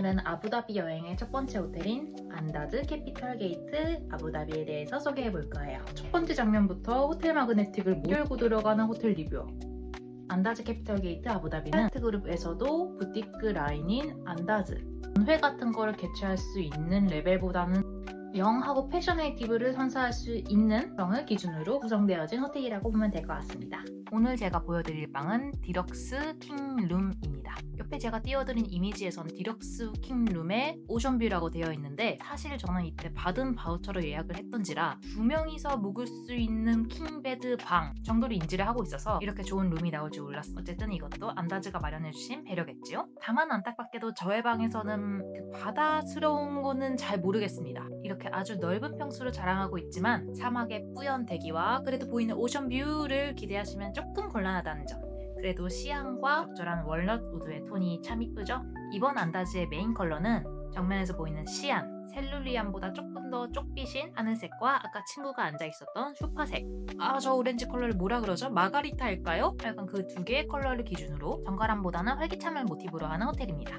오늘은 아부다비 여행의 첫 번째 호텔인 안다즈 캐피털 게이트 아부다비에 대해서 소개해 볼 거예요. 첫 번째 장면부터 호텔 마그네틱을 못 열고 들어가는 호텔 리뷰. 안다즈 캐피털 게이트 아부다비는 하얏트 그룹에서도 부티크 라인인 안다즈 회 같은 거를 개최할 수 있는 레벨보다는 영하고 패셔네이티브를 선사할 수 있는 방을 기준으로 구성되어진 호텔이라고 보면 될 것 같습니다. 오늘 제가 보여드릴 방은 디럭스 킹룸입니다. 옆에 제가 띄워드린 이미지에선 디럭스 킹룸에 오션뷰라고 되어 있는데 사실 저는 이때 받은 바우처로 예약을 했던지라 2명이서 묵을 수 있는 킹베드 방 정도로 인지를 하고 있어서 이렇게 좋은 룸이 나올 줄 몰랐어요. 어쨌든 이것도 안다즈가 마련해주신 배려겠지요. 다만 안타깝게도 저의 방에서는 그 바다스러운 거는 잘 모르겠습니다. 이렇게 아주 넓은 평수를 자랑하고 있지만 사막의 뿌연 대기와 그래도 보이는 오션뷰를 기대하시면 조금 곤란하다는 점. 그래도 시향과 적절한 월넛 우드의 톤이 참 이쁘죠? 이번 안다즈의 메인 컬러는 정면에서 보이는 시안, 셀룰리안보다 조금 더 쪽빛인 하늘색과 아까 친구가 앉아있었던 슈파색. 저 오렌지 컬러를 뭐라 그러죠? 마가리타일까요? 약간 그 두 개의 컬러를 기준으로 정갈함보다는 활기참을 모티브로 하는 호텔입니다.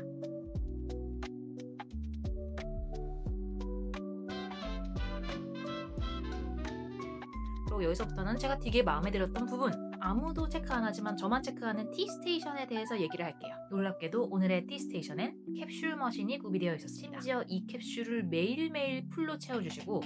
그리고 여기서부터는 제가 되게 마음에 들었던 부분, 아무도 체크 안 하지만 저만 체크하는 티스테이션에 대해서 얘기를 할게요. 놀랍게도 오늘의 티스테이션엔 캡슐 머신이 구비되어 있었습니다. 심지어 이 캡슐을 매일매일 풀로 채워주시고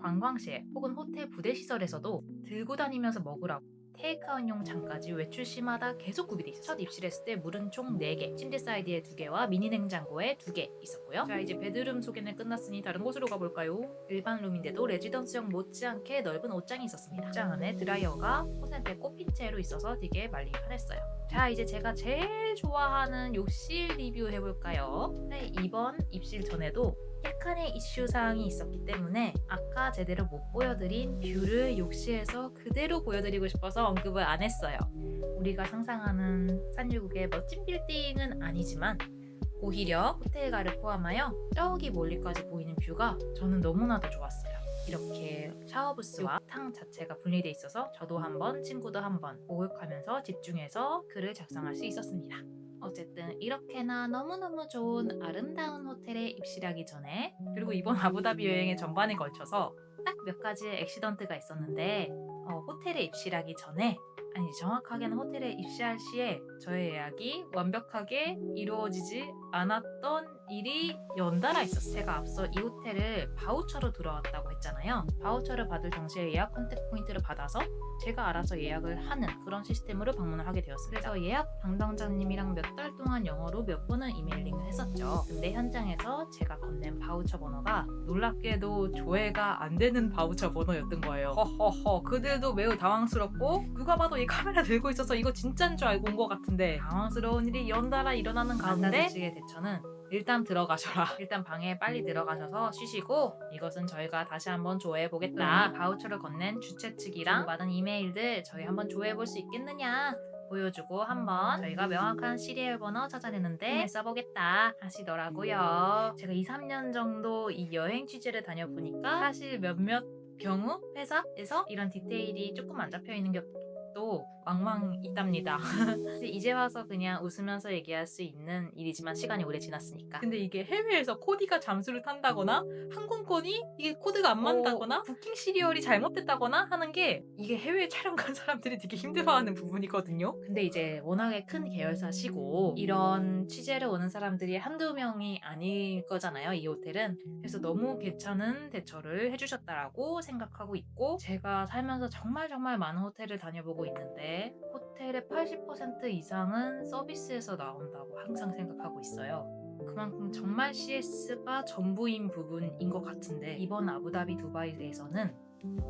관광실 혹은 호텔 부대시설에서도 들고 다니면서 먹으라고 테이크아웃용 잔까지 외출 시마다 계속 구비되어 있어요. 첫 입실했을 때 물은 총 4개, 침대 사이드에 2개와 미니 냉장고에 2개 있었고요. 자, 이제 베드룸 소개는 끝났으니 다른 곳으로 가볼까요? 일반 룸인데도 레지던스형 못지않게 넓은 옷장이 있었습니다. 옷장 안에 드라이어가 콘센트에 꼽힌 채로 있어서 되게 말리기 편했어요. 자, 이제 제가 제일 좋아하는 욕실 리뷰 해볼까요? 네, 이번 입실 전에도 약간의 이슈 사항이 있었기 때문에 아까 제대로 못 보여드린 뷰를 욕실에서 그대로 보여드리고 싶어서 언급을 안 했어요. 우리가 상상하는 산유국의 멋진 빌딩은 아니지만 오히려 호텔가를 포함하여 저기 멀리까지 보이는 뷰가 저는 너무나도 좋았어요. 이렇게 샤워부스와 탕 자체가 분리되어 있어서 저도 한번 친구도 한번 목욕하면서 집중해서 글을 작성할 수 있었습니다. 어쨌든 이렇게나 너무너무 좋은 아름다운 호텔에 입실하기 전에, 그리고 이번 아부다비 여행의 전반에 걸쳐서 딱 몇 가지의 액시던트가 있었는데 호텔에 입실하기 전에, 아니 정확하게는 호텔에 입실할 시에 저의 예약이 완벽하게 이루어지지 않았던 일이 연달아 있었어요. 제가 앞서 이 호텔을 바우처로 들어왔다고 했잖아요. 바우처를 받을 당시에 예약 컨택 포인트를 받아서 제가 알아서 예약을 하는 그런 시스템으로 방문을 하게 되었습니다. 그래서 예약 담당자님이랑 몇 달 동안 영어로 몇 번은 이메일링을 했었죠. 근데 현장에서 제가 건넨 바우처 번호가 놀랍게도 조회가 안 되는 바우처 번호였던 거예요. 허허허, 그들도 매우 당황스럽고 누가 봐도 이 카메라 들고 있어서 이거 진짜인 줄 알고 온 것 같은데 당황스러운 일이 연달아 일어나는 가운데 측의 대처는 일단 들어가셔라. 일단 방에 빨리 들어가셔서 쉬시고 이것은 저희가 다시 한번 조회해보겠다. 바우처를 건넨 주최 측이랑 받은 이메일들 저희 한번 조회해볼 수 있겠느냐 보여주고 한번 저희가 명확한 시리얼 번호 찾아내는데 써보겠다 하시더라고요. 제가 2, 3년 정도 이 여행 취재를 다녀보니까 사실 몇몇 경우 회사에서 이런 디테일이 조금 안 잡혀있는 것도 왕왕 있답니다. 이제 와서 그냥 웃으면서 얘기할 수 있는 일이지만 시간이 오래 지났으니까. 근데 이게 해외에서 코디가 잠수를 탄다거나 항공권이 이게 코드가 안 맞다거나 부킹 시리얼이 잘못됐다거나 하는 게 이게 해외 촬영 간 사람들이 되게 힘들어하는 부분이거든요. 근데 이제 워낙에 큰 계열사시고 이런 취재를 오는 사람들이 한두 명이 아닐 거잖아요, 이 호텔은. 그래서 너무 괜찮은 대처를 해주셨다라고 생각하고 있고, 제가 살면서 정말 많은 호텔을 다녀보고 있는데 호텔의 80% 이상은 서비스에서 나온다고 항상 생각하고 있어요. 그만큼 정말 CS가 전부인 부분인 것 같은데 이번 아부다비 두바이에서는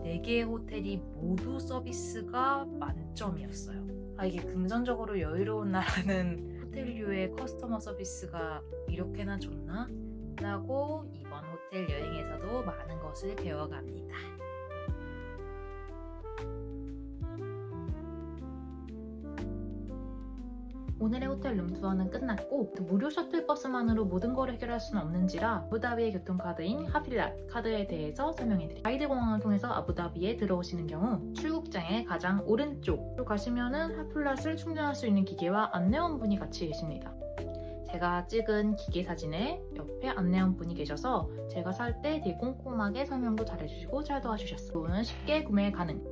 4개의 호텔이 모두 서비스가 만점이었어요. 이게 금전적으로 여유로운 나라는 호텔류의 커스터머 서비스가 이렇게나 좋나? 라고 이번 호텔 여행에서도 많은 것을 배워갑니다. 오늘의 호텔 룸투어는 끝났고 무료 셔틀버스만으로 모든 걸 해결할 수는 없는지라 아부다비의 교통카드인 하필랏 카드에 대해서 설명해드릴게요. 가이드 공항을 통해서 아부다비에 들어오시는 경우 출국장의 가장 오른쪽으로 가시면은 하필랏을 충전할 수 있는 기계와 안내원분이 같이 계십니다. 제가 찍은 기계 사진에 옆에 안내원분이 계셔서 제가 살 때 되게 꼼꼼하게 설명도 잘해주시고 잘 도와주셨어요. 이거는 쉽게 구매 가능.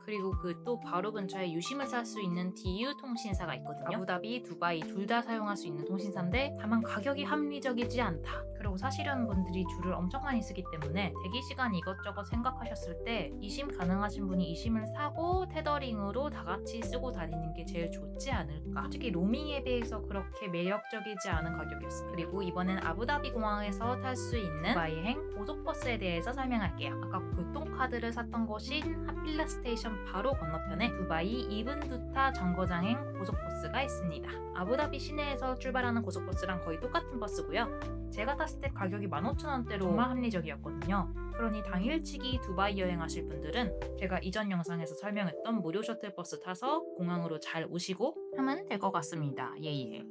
그리고 그 또 바로 근처에 유심을 살 수 있는 DU 통신사가 있거든요. 아부다비, 두바이 둘 다 사용할 수 있는 통신사인데 다만 가격이 합리적이지 않다. 그리고 사시려는 분들이 줄을 엄청 많이 쓰기 때문에 대기 시간 이것저것 생각하셨을 때 이심 가능하신 분이 이심을 사고 테더링으로 다 같이 쓰고 다니는 게 제일 좋지 않을까. 솔직히 로밍에 비해서 그렇게 매력적이지 않은 가격이었습니다. 그리고 이번엔 아부다비 공항에서 탈 수 있는 두바이행 고속버스에 대해서 설명할게요. 아까 교통카드를 샀던 곳인 하필라 스테이션 바로 건너편에 두바이 이븐 두타 정거장행 고속버스가 있습니다. 아부다비 시내에서 출발하는 고속버스랑 거의 똑같은 버스고요. 제가 탔을 때 가격이 15,000원대로 정말 합리적이었거든요. 그러니 당일치기 두바이 여행하실 분들은 제가 이전 영상에서 설명했던 무료 셔틀버스 타서 공항으로 잘 오시고 하면 될 것 같습니다. 예예.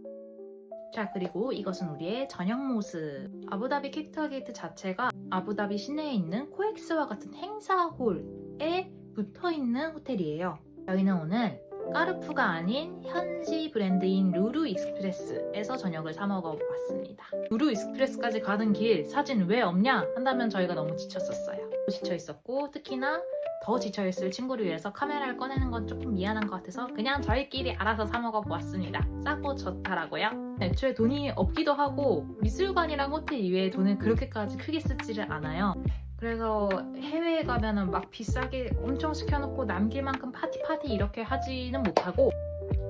자, 그리고 이것은 우리의 저녁 모습. 아부다비 캐피털 게이트 자체가 아부다비 시내에 있는 코엑스와 같은 행사홀에 붙어있는 호텔이에요. 저희는 오늘 까르푸가 아닌 현지 브랜드인 루루 익스프레스에서 저녁을 사 먹어봤습니다. 루루 익스프레스까지 가는 길 사진 왜 없냐 한다면 저희가 너무 지쳤었어요. 지쳐있었고 특히나 더 지쳐있을 친구를 위해서 카메라를 꺼내는 건 조금 미안한 것 같아서 그냥 저희끼리 알아서 사 먹어보았습니다. 싸고 좋더라고요. 애초에 돈이 없기도 하고 미술관이랑 호텔 이외에 돈을 그렇게까지 크게 쓰지를 않아요. 그래서 해외에 가면은 막 비싸게 엄청 시켜놓고 남길 만큼 파티 이렇게 하지는 못하고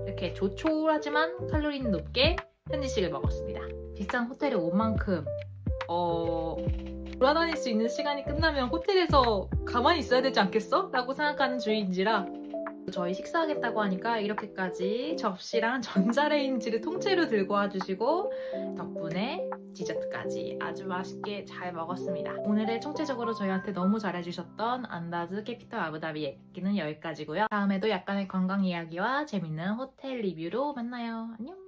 이렇게 조촐하지만 칼로리는 높게 현지식을 먹었습니다. 비싼 호텔에 온 만큼 돌아다닐 수 있는 시간이 끝나면 호텔에서 가만히 있어야 되지 않겠어? 라고 생각하는 주의인지라 저희 식사하겠다고 하니까 이렇게까지 접시랑 전자레인지를 통째로 들고 와주시고 덕분에 디저트까지 아주 맛있게 잘 먹었습니다. 오늘의 총체적으로 저희한테 너무 잘해주셨던 안다즈 캐피털 아부다비 얘기는 여기까지고요. 다음에도 약간의 관광 이야기와 재밌는 호텔 리뷰로 만나요. 안녕!